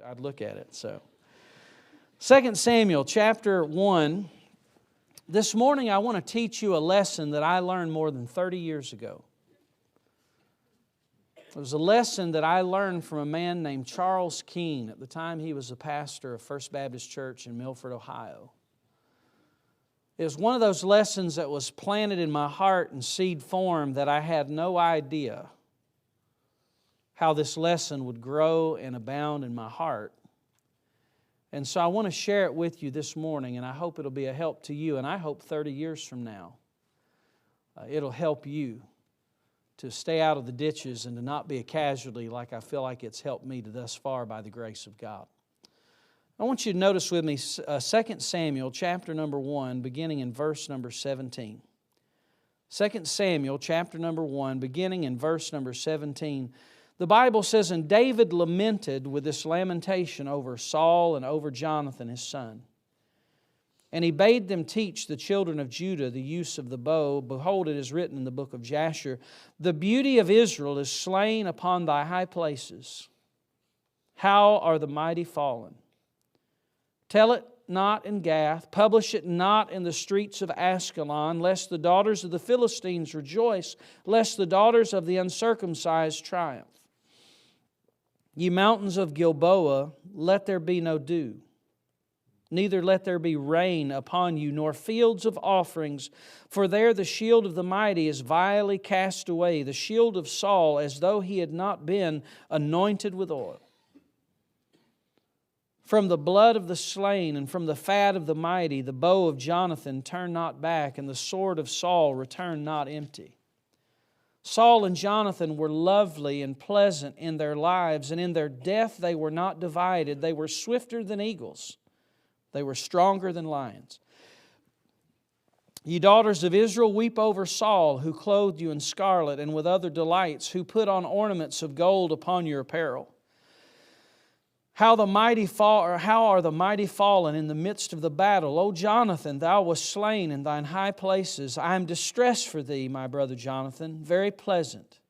I'd look at it. So, 2 Samuel chapter 1. This morning I want to teach you a lesson that I learned more than 30 years ago. It was a lesson that I learned from a man named Charles Keene. At the time he was a pastor of First Baptist Church in Milford, Ohio. It was one of those lessons that was planted in my heart in seed form that I had no idea how this lesson would grow and abound in my heart. And so I want to share it with you this morning, and I hope it'll be a help to you, and I hope 30 years from now it'll help you to stay out of the ditches and to not be a casualty like I feel like it's helped me to thus far by the grace of God. I want you to notice with me 2 Samuel chapter number 1, beginning in verse number 17. 2 Samuel chapter number 1, beginning in verse number 17. The Bible says, "And David lamented with this lamentation over Saul and over Jonathan his son. And he bade them teach the children of Judah the use of the bow. Behold, it is written in the book of Jasher, The beauty of Israel is slain upon thy high places. How are the mighty fallen? Tell it not in Gath, publish it not in the streets of Askelon, lest the daughters of the Philistines rejoice, lest the daughters of the uncircumcised triumph. Ye mountains of Gilboa, let there be no dew, neither let there be rain upon you, nor fields of offerings, for there the shield of the mighty is vilely cast away, the shield of Saul, as though he had not been anointed with oil. From the blood of the slain and from the fat of the mighty, the bow of Jonathan turned not back, and the sword of Saul returned not empty. Saul and Jonathan were lovely and pleasant in their lives, and in their death they were not divided. They were swifter than eagles. They were stronger than lions. Ye daughters of Israel, weep over Saul, who clothed you in scarlet and with other delights, who put on ornaments of gold upon your apparel. How are the mighty fallen in the midst of the battle? O Jonathan, thou wast slain in thine high places. I am distressed for thee, my brother Jonathan. Very pleasant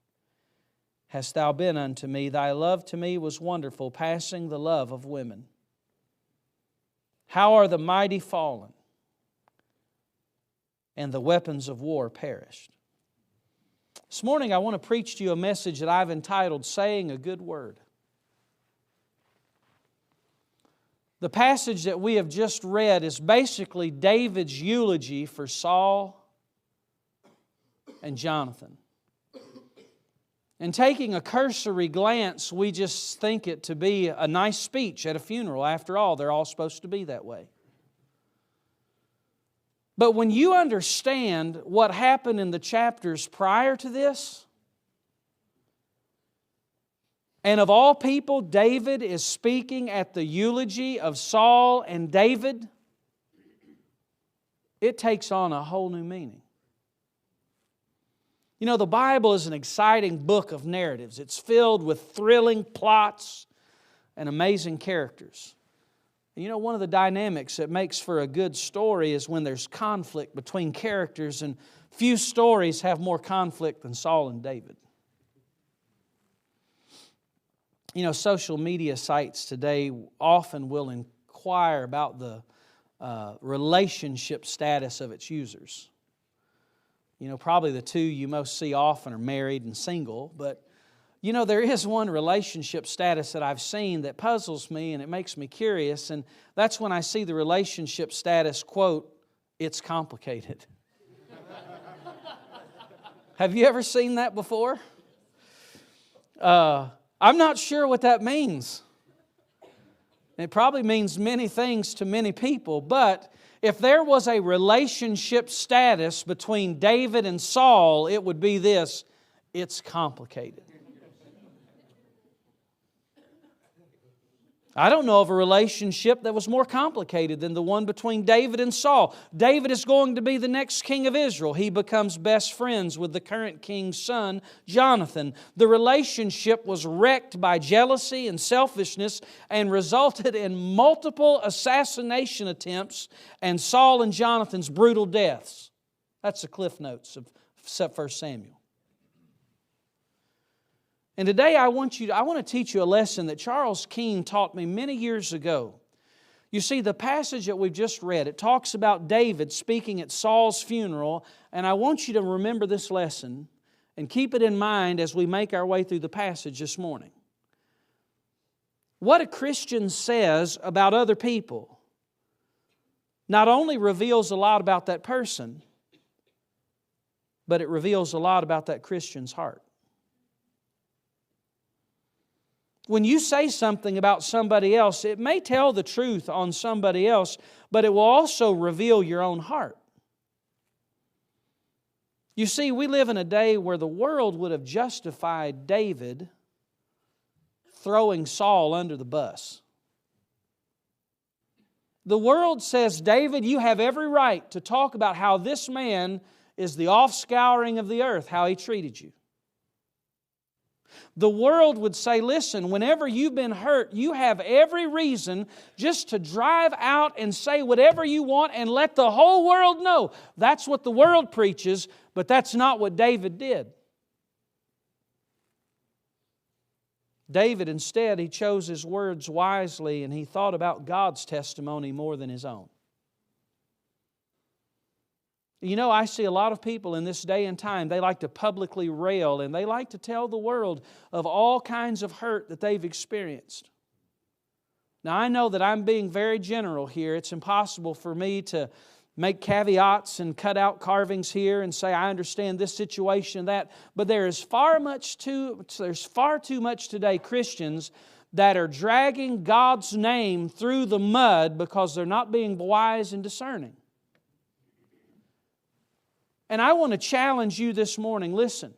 hast thou been unto me. Thy love to me was wonderful, passing the love of women. How are the mighty fallen, and the weapons of war perished." This morning I want to preach to you a message that I've entitled, Saying a Good Word. The passage that we have just read is basically David's eulogy for Saul and Jonathan. And taking a cursory glance, we just think it to be a nice speech at a funeral. After all, they're all supposed to be that way. But when you understand what happened in the chapters prior to this, and of all people, David is speaking at the eulogy of Saul and David, it takes on a whole new meaning. You know, the Bible is an exciting book of narratives. It's filled with thrilling plots and amazing characters. You know, one of the dynamics that makes for a good story is when there's conflict between characters, and few stories have more conflict than Saul and David. You know, social media sites today often will inquire about the relationship status of its users. You know, probably the two you most see often are married and single, but you know, there is one relationship status that I've seen that puzzles me and it makes me curious, and that's when I see the relationship status, quote, "It's complicated." Have you ever seen that before? I'm not sure what that means. It probably means many things to many people, but if there was a relationship status between David and Saul, it would be this: it's complicated. I don't know of a relationship that was more complicated than the one between David and Saul. David is going to be the next king of Israel. He becomes best friends with the current king's son, Jonathan. The relationship was wrecked by jealousy and selfishness and resulted in multiple assassination attempts and Saul and Jonathan's brutal deaths. That's the Cliff Notes of 1 Samuel. And today I want to teach you a lesson that Charles Keene taught me many years ago. You see, the passage that we've just read, it talks about David speaking at Saul's funeral, and I want you to remember this lesson and keep it in mind as we make our way through the passage this morning. What a Christian says about other people not only reveals a lot about that person, but it reveals a lot about that Christian's heart. When you say something about somebody else, it may tell the truth on somebody else, but it will also reveal your own heart. You see, we live in a day where the world would have justified David throwing Saul under the bus. The world says, David, you have every right to talk about how this man is the offscouring of the earth, how he treated you. The world would say, listen, whenever you've been hurt, you have every reason just to drive out and say whatever you want and let the whole world know. That's what the world preaches, but that's not what David did. David, instead, he chose his words wisely and he thought about God's testimony more than his own. You know, I see a lot of people in this day and time, they like to publicly rail and they like to tell the world of all kinds of hurt that they've experienced. Now, I know that I'm being very general here. It's impossible for me to make caveats and cut out carvings here and say, I understand this situation and that. But there's far too much today Christians that are dragging God's name through the mud because they're not being wise and discerning. And I want to challenge you this morning, listen.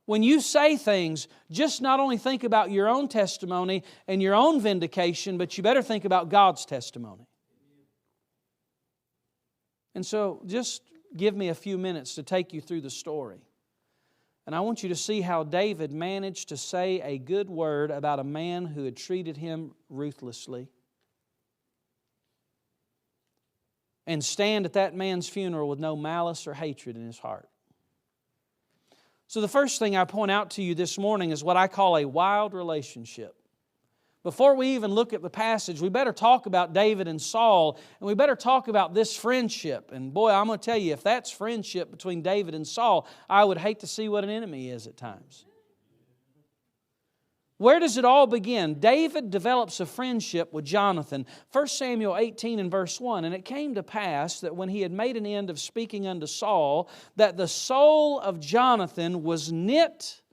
When you say things, just not only think about your own testimony and your own vindication, but you better think about God's testimony. And so just give me a few minutes to take you through the story. And I want you to see how David managed to say a good word about a man who had treated him ruthlessly. And stand at that man's funeral with no malice or hatred in his heart. So the first thing I point out to you this morning is what I call a wild relationship. Before we even look at the passage, we better talk about David and Saul, and we better talk about this friendship. And boy, I'm going to tell you, if that's friendship between David and Saul, I would hate to see what an enemy is at times. Where does it all begin? David develops a friendship with Jonathan. 1 Samuel 18 and verse 1, and it came to pass that when he had made an end of speaking unto Saul, that the soul of Jonathan was knit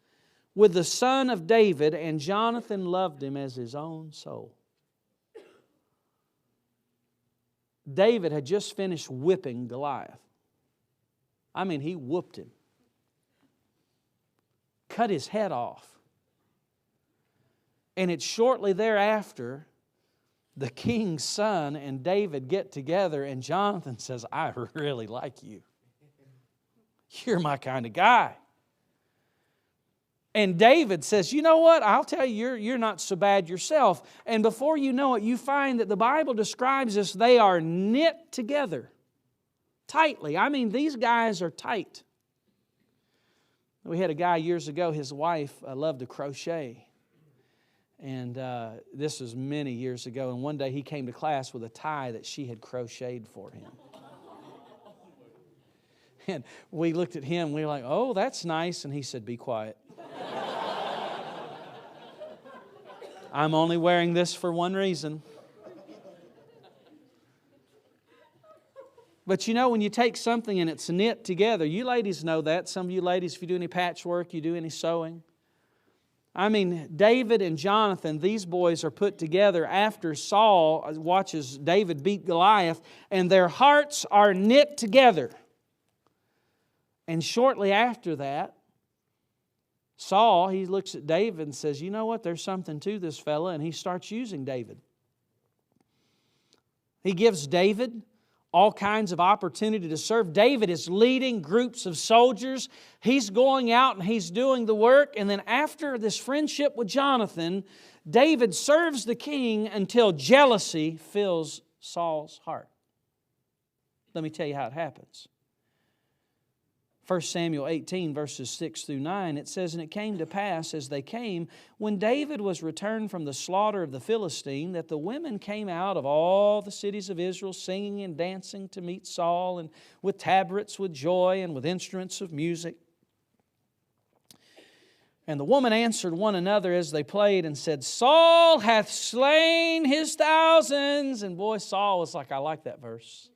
with the son of David, and Jonathan loved him as his own soul. David had just finished whipping Goliath. I mean, he whooped him. Cut his head off. And it's shortly thereafter, the king's son and David get together, and Jonathan says, I really like you. You're my kind of guy. And David says, you know what? I'll tell you, you're not so bad yourself. And before you know it, you find that the Bible describes us, they are knit together tightly. I mean, these guys are tight. We had a guy years ago, his wife loved to crochet. And this was many years ago. And one day he came to class with a tie that she had crocheted for him. And we looked at him, we were like, oh, that's nice. And he said, be quiet. I'm only wearing this for one reason. But you know, when you take something and it's knit together, you ladies know that. Some of you ladies, if you do any patchwork, you do any sewing. I mean, David and Jonathan, these boys are put together after Saul watches David beat Goliath, and their hearts are knit together. And shortly after that, Saul, he looks at David and says, you know what, there's something to this fella, and he starts using David. He gives David all kinds of opportunity to serve. David is leading groups of soldiers. He's going out and he's doing the work. And then after this friendship with Jonathan, David serves the king until jealousy fills Saul's heart. Let me tell you how it happens. 1 Samuel 18, verses 6 through 9, it says, "And it came to pass, as they came, when David was returned from the slaughter of the Philistine, that the women came out of all the cities of Israel, singing and dancing to meet Saul, and with tabrets, with joy, and with instruments of music. And the woman answered one another as they played and said, Saul hath slain his thousands." And boy, Saul was like, I like that verse.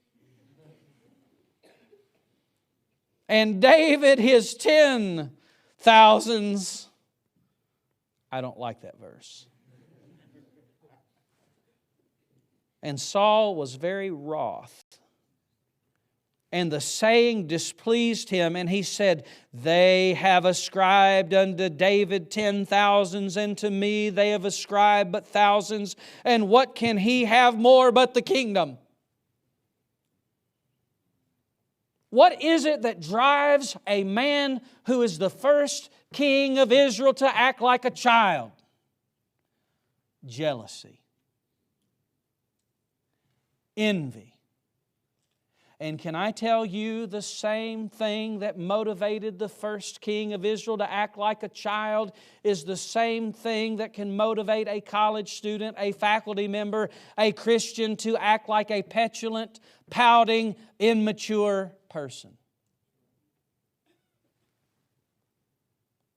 "And David his 10,000s. I don't like that verse. "And Saul was very wroth. And the saying displeased him, and he said, They have ascribed unto David 10,000s, and to me they have ascribed but thousands. And what can he have more but the kingdom?" What is it that drives a man who is the first king of Israel to act like a child? Jealousy. Envy. And can I tell you, the same thing that motivated the first king of Israel to act like a child is the same thing that can motivate a college student, a faculty member, a Christian to act like a petulant, pouting, immature person.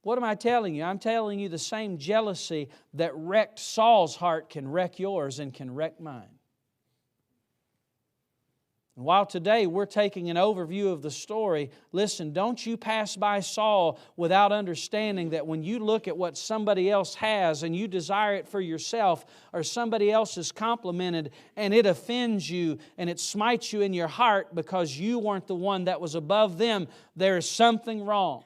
What am I telling you? I'm telling you the same jealousy that wrecked Saul's heart can wreck yours and can wreck mine. And while today we're taking an overview of the story, listen, don't you pass by Saul without understanding that when you look at what somebody else has and you desire it for yourself, or somebody else is complimented and it offends you and it smites you in your heart because you weren't the one that was above them, there is something wrong.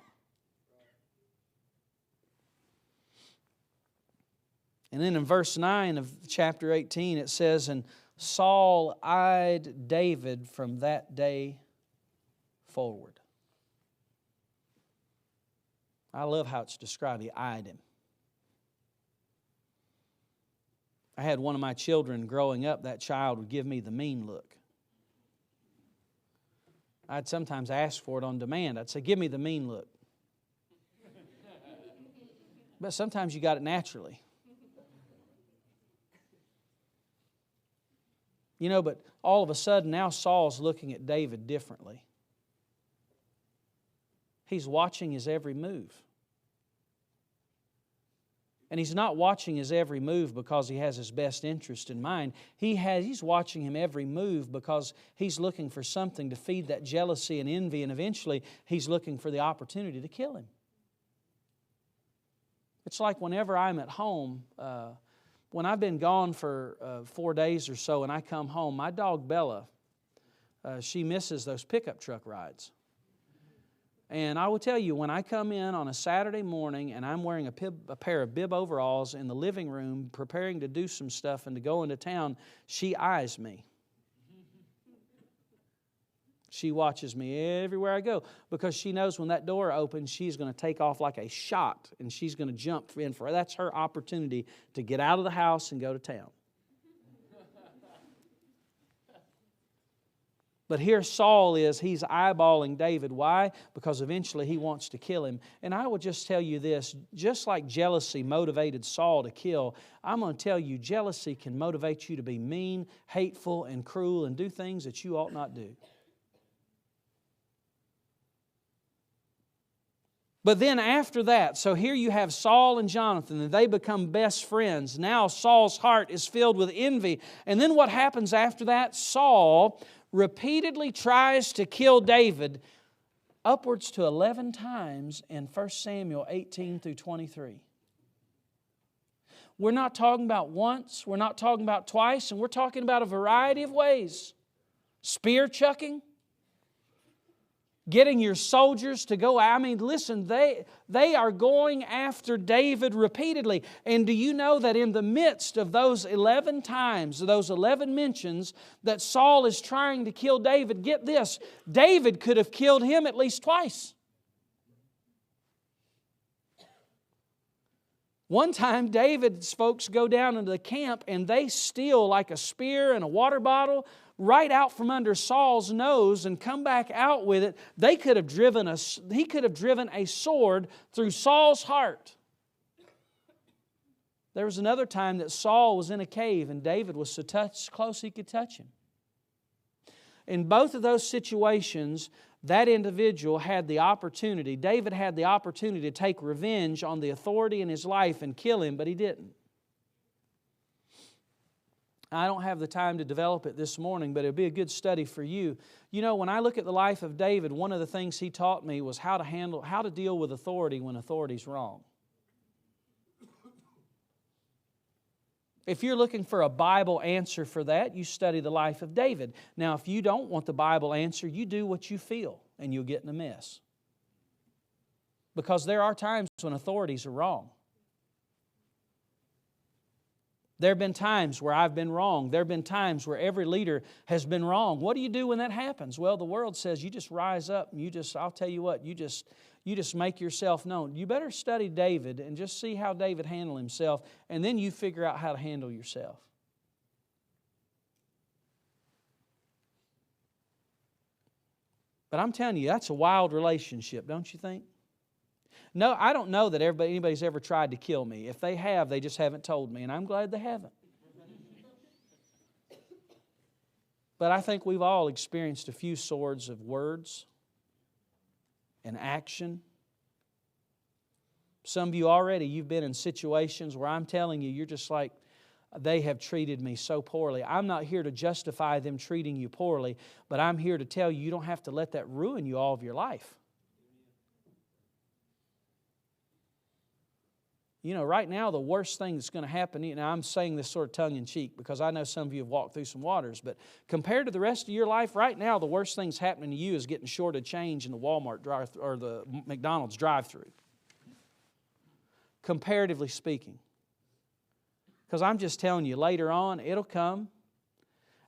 And then in verse 9 of chapter 18 it says, "And Saul eyed David from that day forward." I love how it's described. He eyed him. I had one of my children growing up, that child would give me the mean look. I'd sometimes ask for it on demand. I'd say, "Give me the mean look." But sometimes you got it naturally. You know, but all of a sudden now Saul's looking at David differently. He's watching his every move. And he's not watching his every move because he has his best interest in mind. He's watching him every move because he's looking for something to feed that jealousy and envy, and eventually he's looking for the opportunity to kill him. It's like whenever I'm at home, when I've been gone for 4 days or so and I come home, my dog Bella, she misses those pickup truck rides. And I will tell you, when I come in on a Saturday morning and I'm wearing a pair of bib overalls in the living room preparing to do some stuff and to go into town, she eyes me. She watches me everywhere I go because she knows when that door opens, she's going to take off like a shot and she's going to jump in for it. That's her opportunity to get out of the house and go to town. But here Saul is, he's eyeballing David. Why? Because eventually he wants to kill him. And I will just tell you this, just like jealousy motivated Saul to kill, I'm going to tell you jealousy can motivate you to be mean, hateful, and cruel and do things that you ought not do. But then after that, so here you have Saul and Jonathan, and they become best friends. Now Saul's heart is filled with envy. And then what happens after that? Saul repeatedly tries to kill David upwards to 11 times in 1 Samuel 18 through 23. We're not talking about once, we're not talking about twice, and we're talking about a variety of ways. Spear chucking. Getting your soldiers to go. I mean, listen, they are going after David repeatedly. And do you know that in the midst of those 11 times, those 11 mentions that Saul is trying to kill David, get this, David could have killed him at least twice. One time, David's folks go down into the camp and they steal like a spear and a water bottle right out from under Saul's nose and come back out with it. He could have driven a sword through Saul's heart. There was another time that Saul was in a cave and David was so close he could touch him. In both of those situations, that individual had the opportunity, David had the opportunity to take revenge on the authority in his life and kill him, but he didn't. I don't have the time to develop it this morning, but it would be a good study for you. You know, when I look at the life of David, one of the things he taught me was how to deal with authority when authority's wrong. If you're looking for a Bible answer for that, you study the life of David. Now, if you don't want the Bible answer, you do what you feel, and you'll get in a mess. Because there are times when authorities are wrong. There have been times where I've been wrong. There have been times where every leader has been wrong. What do you do when that happens? Well, the world says you just rise up and I'll tell you what, you just make yourself known. You better study David and just see how David handled himself, and then you figure out how to handle yourself. But I'm telling you, that's a wild relationship, don't you think? No, I don't know that anybody's ever tried to kill me. If they have, they just haven't told me, and I'm glad they haven't. But I think we've all experienced a few swords of words and action. Some of you already, you've been in situations where I'm telling you, you're just like, they have treated me so poorly. I'm not here to justify them treating you poorly, but I'm here to tell you, you don't have to let that ruin you all of your life. You know, right now, the worst thing that's going to happen, now I'm saying this sort of tongue-in-cheek because I know some of you have walked through some waters, but compared to the rest of your life, right now, the worst thing that's happening to you is getting short of change in the Walmart drive-thru or the McDonald's drive-thru. Comparatively speaking. Because I'm just telling you, later on, it'll come,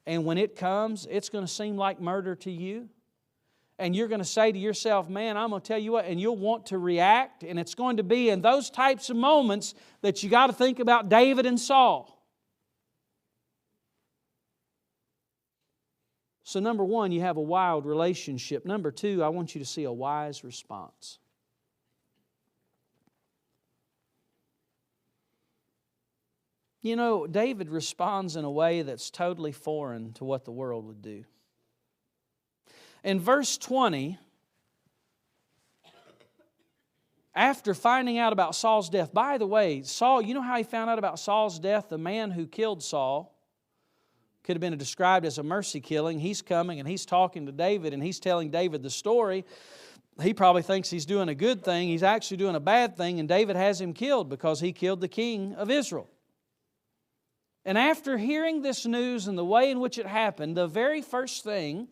and when it comes, it's going to seem like murder to you. And you're going to say to yourself, man, I'm going to tell you what, and you'll want to react, and it's going to be in those types of moments that you got to think about David and Saul. So number one, you have a wild relationship. Number two, I want you to see a wise response. You know, David responds in a way that's totally foreign to what the world would do. In verse 20, after finding out about Saul's death, by the way, Saul, you know how he found out about Saul's death? The man who killed Saul could have been described as a mercy killing. He's coming and he's talking to David and he's telling David the story. He probably thinks he's doing a good thing. He's actually doing a bad thing, and David has him killed because he killed the king of Israel. And after hearing this news and the way in which it happened, the very first thing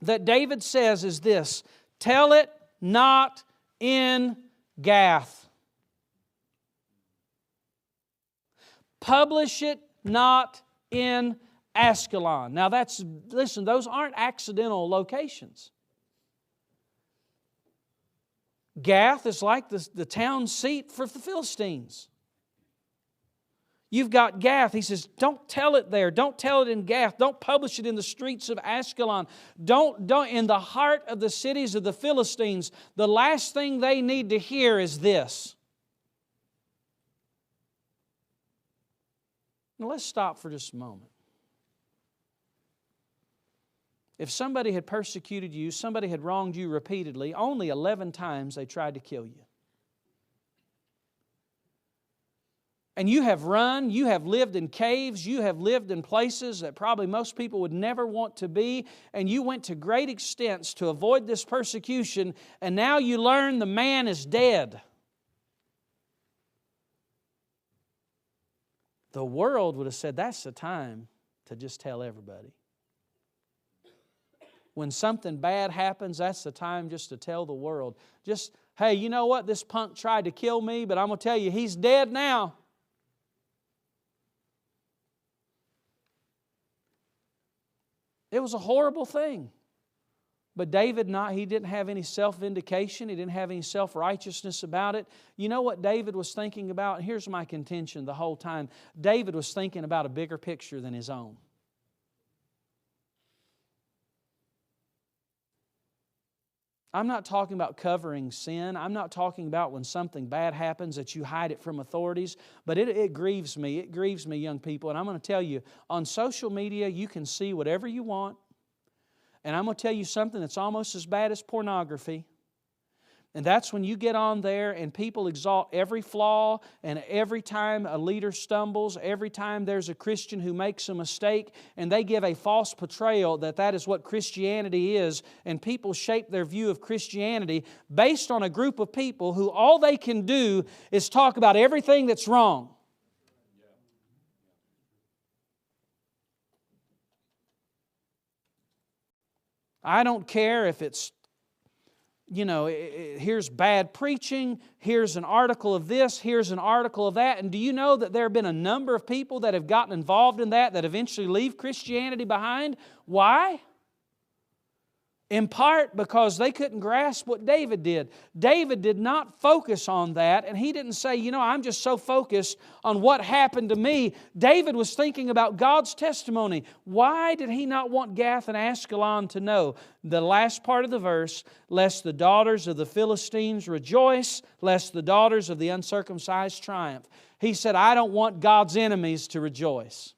that David says is this: tell it not in Gath. Publish it not in Askelon. Now listen, those aren't accidental locations. Gath is like the town seat for the Philistines. You've got Gath. He says, don't tell it there. Don't tell it in Gath. Don't publish it in the streets of Askelon. Don't in the heart of the cities of the Philistines. The last thing they need to hear is this. Now let's stop for just a moment. If somebody had persecuted you, somebody had wronged you repeatedly, only 11 times they tried to kill you. And you have run, you have lived in caves, you have lived in places that probably most people would never want to be, and you went to great extents to avoid this persecution, and now you learn the man is dead. The world would have said, that's the time to just tell everybody. When something bad happens, that's the time just to tell the world. Just, hey, you know what? This punk tried to kill me, but I'm going to tell you, he's dead now. It was a horrible thing. But David, he didn't have any self-vindication. He didn't have any self-righteousness about it. You know what David was thinking about? Here's my contention the whole time. David was thinking about a bigger picture than his own. I'm not talking about covering sin. I'm not talking about when something bad happens that you hide it from authorities. But it grieves me. It grieves me, young people. And I'm going to tell you, on social media, you can see whatever you want. And I'm going to tell you something that's almost as bad as pornography. And that's when you get on there and people exalt every flaw, and every time a leader stumbles, every time there's a Christian who makes a mistake, and they give a false portrayal that is what Christianity is, and people shape their view of Christianity based on a group of people who all they can do is talk about everything that's wrong. I don't care if it's, here's bad preaching, here's an article of this, here's an article of that. And do you know that there have been a number of people that have gotten involved in that eventually leave Christianity behind? Why? In part because they couldn't grasp what David did. David did not focus on that, and he didn't say, I'm just so focused on what happened to me. David was thinking about God's testimony. Why did he not want Gath and Askelon to know? The last part of the verse, lest the daughters of the Philistines rejoice, lest the daughters of the uncircumcised triumph. He said, I don't want God's enemies to rejoice.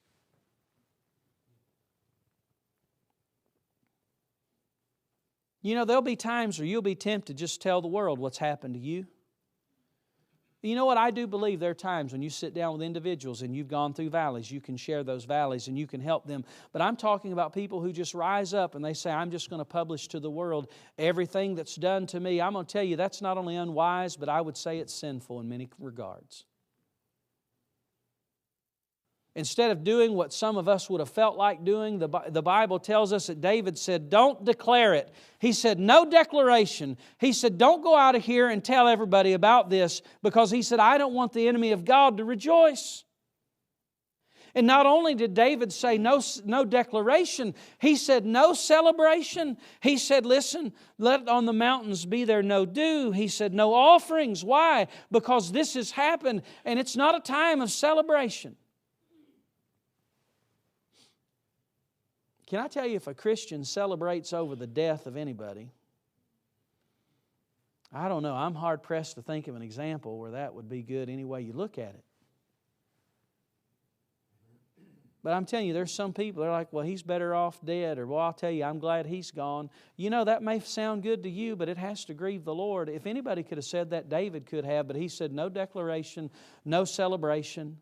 There'll be times where you'll be tempted to just tell the world what's happened to you. You know what? I do believe there are times when you sit down with individuals and you've gone through valleys, you can share those valleys and you can help them. But I'm talking about people who just rise up and they say, I'm just going to publish to the world everything that's done to me. I'm going to tell you, that's not only unwise, but I would say it's sinful in many regards. Instead of doing what some of us would have felt like doing, the Bible tells us that David said, don't declare it. He said, no declaration. He said, don't go out of here and tell everybody about this, because he said, I don't want the enemy of God to rejoice. And not only did David say no declaration, he said no celebration. He said, listen, let on the mountains be there no dew. He said no offerings. Why? Because this has happened and it's not a time of celebration. Can I tell you, if a Christian celebrates over the death of anybody, I don't know, I'm hard-pressed to think of an example where that would be good any way you look at it. But I'm telling you, there's some people, they're like, well, he's better off dead, or, well, I'll tell you, I'm glad he's gone. That may sound good to you, but it has to grieve the Lord. If anybody could have said that, David could have, but he said no declaration, no celebration.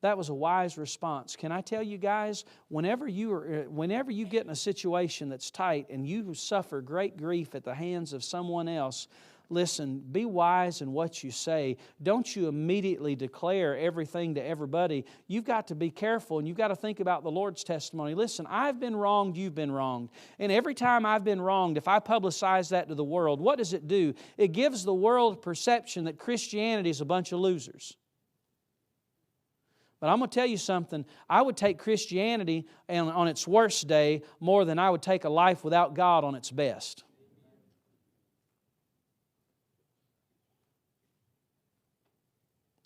That was a wise response. Can I tell you guys, whenever you get in a situation that's tight and you suffer great grief at the hands of someone else, listen, be wise in what you say. Don't you immediately declare everything to everybody. You've got to be careful, and you've got to think about the Lord's testimony. Listen, I've been wronged, you've been wronged. And every time I've been wronged, if I publicize that to the world, what does it do? It gives the world perception that Christianity is a bunch of losers. But I'm going to tell you something. I would take Christianity on its worst day more than I would take a life without God on its best.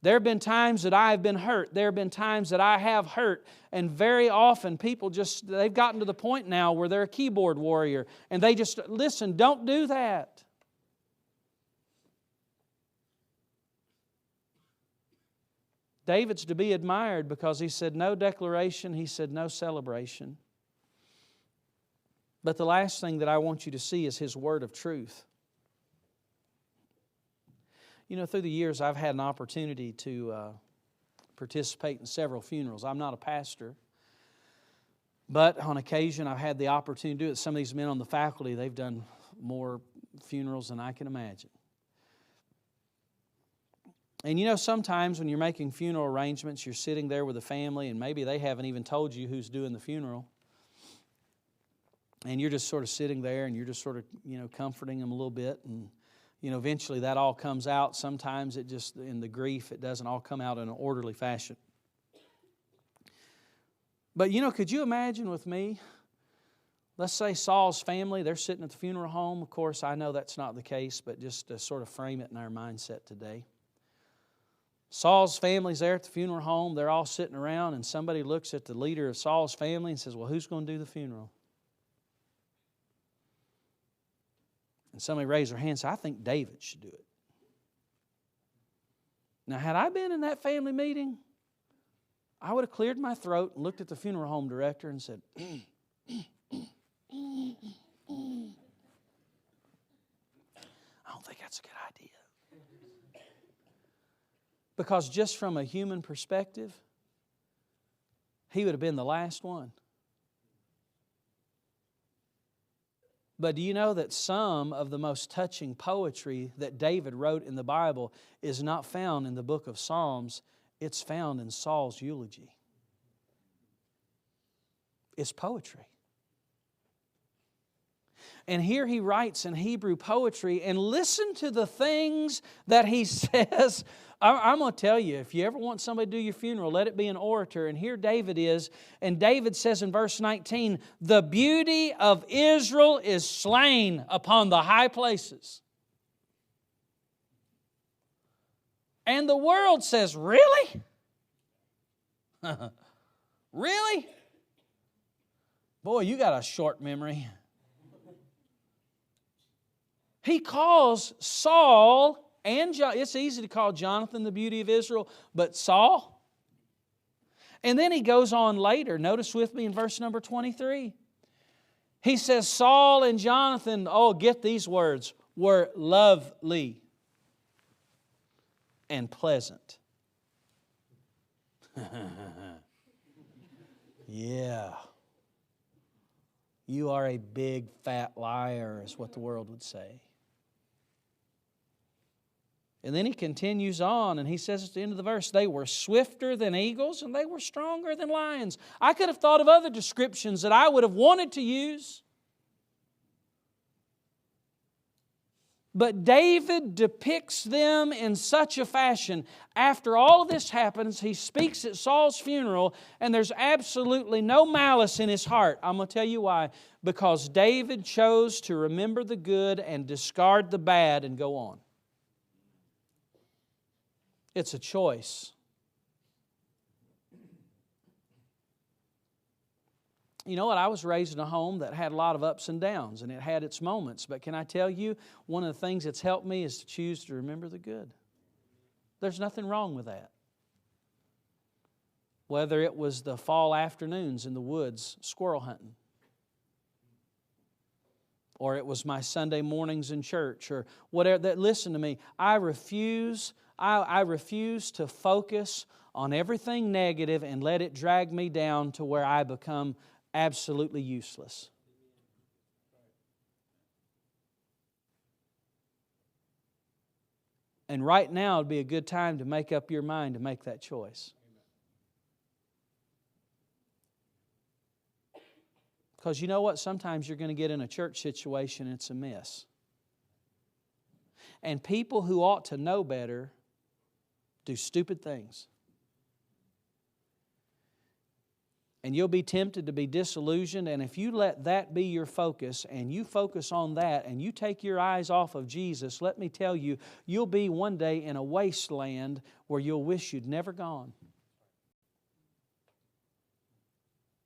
There have been times that I have been hurt. There have been times that I have hurt. And very often people they've gotten to the point now where they're a keyboard warrior. And they just, listen, don't do that. David's to be admired because he said no declaration, he said no celebration. But the last thing that I want you to see is his word of truth. Through the years I've had an opportunity to participate in several funerals. I'm not a pastor, but on occasion I've had the opportunity to do it. Some of these men on the faculty, they've done more funerals than I can imagine. And sometimes when you're making funeral arrangements, you're sitting there with a family and maybe they haven't even told you who's doing the funeral. And you're just sort of sitting there and you're just sort of, comforting them a little bit. And, eventually that all comes out. Sometimes it just, in the grief, it doesn't all come out in an orderly fashion. But, could you imagine with me Let's say Saul's family, they're sitting at the funeral home. Of course, I know that's not the case, but just to sort of frame it in our mindset today. Saul's family's there at the funeral home. They're all sitting around, and somebody looks at the leader of Saul's family and says, well, who's going to do the funeral? And somebody raised their hand and said, I think David should do it. Now, had I been in that family meeting, I would have cleared my throat and looked at the funeral home director and said, I don't think that's a good idea. Because just from a human perspective, he would have been the last one. But do you know that some of the most touching poetry that David wrote in the Bible is not found in the book of Psalms? It's found in Saul's eulogy. It's poetry. And here he writes in Hebrew poetry, and listen to the things that he says. I'm going to tell you, if you ever want somebody to do your funeral, let it be an orator. And here David is, and David says in verse 19, the beauty of Israel is slain upon the high places. And the world says, really? Really? Boy, you got a short memory. He calls Saul and it's easy to call Jonathan the beauty of Israel, but Saul. And then he goes on later. Notice with me in verse number 23. He says Saul and Jonathan, oh, get these words, were lovely and pleasant. Yeah. You are a big fat liar, is what the world would say. And then he continues on and he says at the end of the verse, they were swifter than eagles and they were stronger than lions. I could have thought of other descriptions that I would have wanted to use. But David depicts them in such a fashion. After all of this happens, he speaks at Saul's funeral, and there's absolutely no malice in his heart. I'm going to tell you why. Because David chose to remember the good and discard the bad and go on. It's a choice. You know what? I was raised in a home that had a lot of ups and downs, and it had its moments. But can I tell you, one of the things that's helped me is to choose to remember the good. There's nothing wrong with that. Whether it was the fall afternoons in the woods squirrel hunting, or it was my Sunday mornings in church, or whatever. Listen to me. I refuse to focus on everything negative and let it drag me down to where I become absolutely useless. And right now would be a good time to make up your mind to make that choice. Because you know what? Sometimes you're going to get in a church situation and it's a mess. And people who ought to know better do stupid things. And you'll be tempted to be disillusioned, and if you let that be your focus, and you focus on that, and you take your eyes off of Jesus, let me tell you, you'll be one day in a wasteland where you'll wish you'd never gone.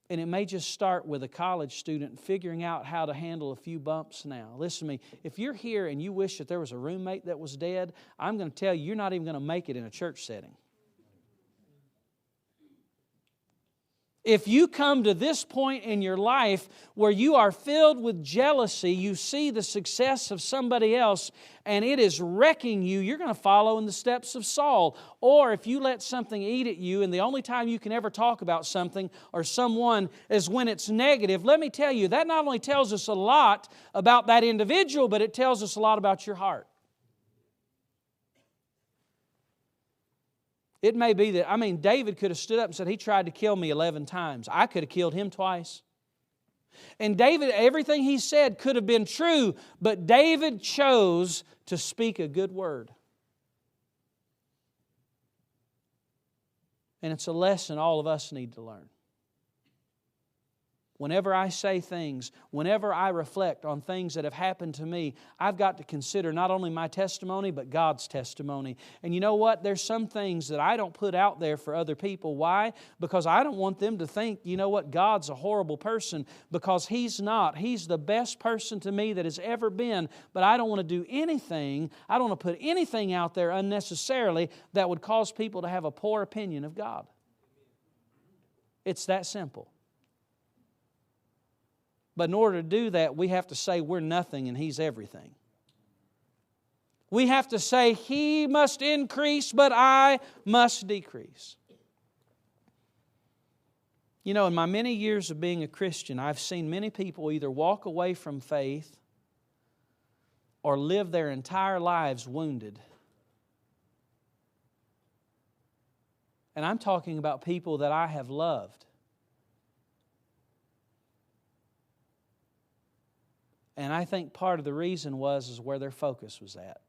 And it may just start with a college student figuring out how to handle a few bumps now. Listen to me, if you're here and you wish that there was a roommate that was dead, I'm going to tell you, you're not even going to make it in a church setting. If you come to this point in your life where you are filled with jealousy, you see the success of somebody else and it is wrecking you, you're going to follow in the steps of Saul. Or if you let something eat at you and the only time you can ever talk about something or someone is when it's negative, let me tell you, that not only tells us a lot about that individual, but it tells us a lot about your heart. It may be that, David could have stood up and said, he tried to kill me 11 times. I could have killed him twice. And David, everything he said could have been true, but David chose to speak a good word. And it's a lesson all of us need to learn. Whenever I say things, whenever I reflect on things that have happened to me, I've got to consider not only my testimony, but God's testimony. And you know what? There's some things that I don't put out there for other people. Why? Because I don't want them to think, you know what, God's a horrible person, because He's not. He's the best person to me that has ever been, but I don't want to do anything, I don't want to put anything out there unnecessarily that would cause people to have a poor opinion of God. It's that simple. But in order to do that, we have to say we're nothing and He's everything. We have to say He must increase, but I must decrease. You know, in my many years of being a Christian, I've seen many people either walk away from faith or live their entire lives wounded. And I'm talking about people that I have loved. And I think part of the reason is where their focus was at.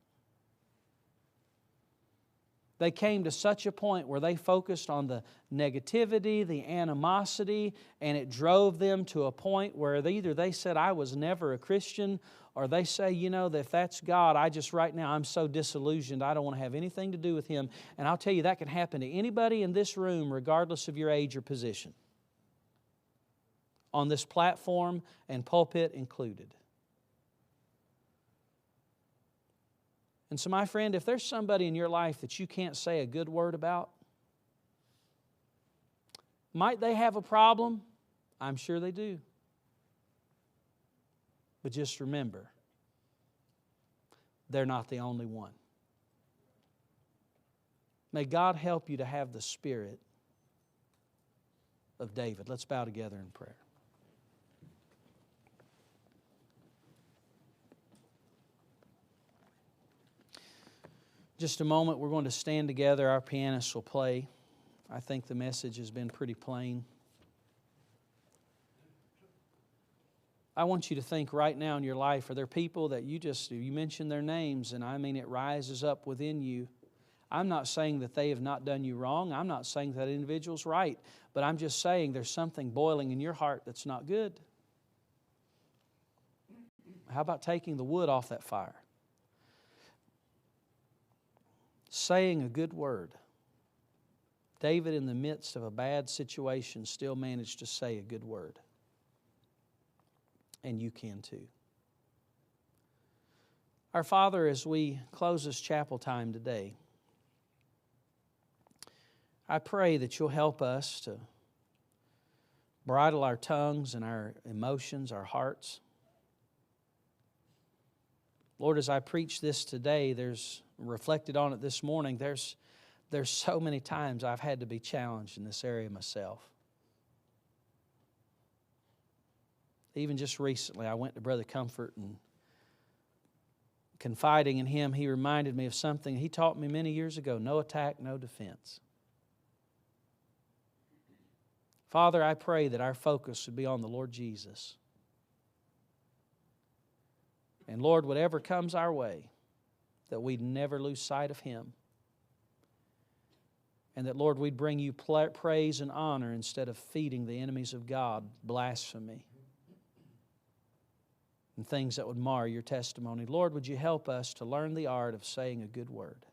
They came to such a point where they focused on the negativity, the animosity, and it drove them to a point where either they said, I was never a Christian, or they say, you know, that if that's God, right now I'm so disillusioned, I don't want to have anything to do with Him. And I'll tell you, that can happen to anybody in this room, regardless of your age or position. On this platform and pulpit included. And so, my friend, if there's somebody in your life that you can't say a good word about, might they have a problem? I'm sure they do. But just remember, they're not the only one. May God help you to have the spirit of David. Let's bow together in prayer. Just a moment, we're going to stand together. Our pianist will play. I think the message has been pretty plain. I want you to think right now in your life, are there people that you mention their names, and I mean it rises up within you. I'm not saying that they have not done you wrong. I'm not saying that individual's right. But I'm just saying there's something boiling in your heart that's not good. How about taking the wood off that fire? Saying a good word. David, in the midst of a bad situation, still managed to say a good word. And you can too. Our Father, as we close this chapel time today, I pray that You'll help us to bridle our tongues and our emotions, our hearts. Lord, as I preach this today, reflected on it this morning, there's so many times I've had to be challenged in this area myself. Even just recently, I went to Brother Comfort and confiding in him, he reminded me of something he taught me many years ago: no attack, no defense. Father, I pray that our focus would be on the Lord Jesus. And Lord, whatever comes our way, that we'd never lose sight of Him. And that, Lord, we'd bring You praise and honor instead of feeding the enemies of God blasphemy and things that would mar Your testimony. Lord, would You help us to learn the art of saying a good word?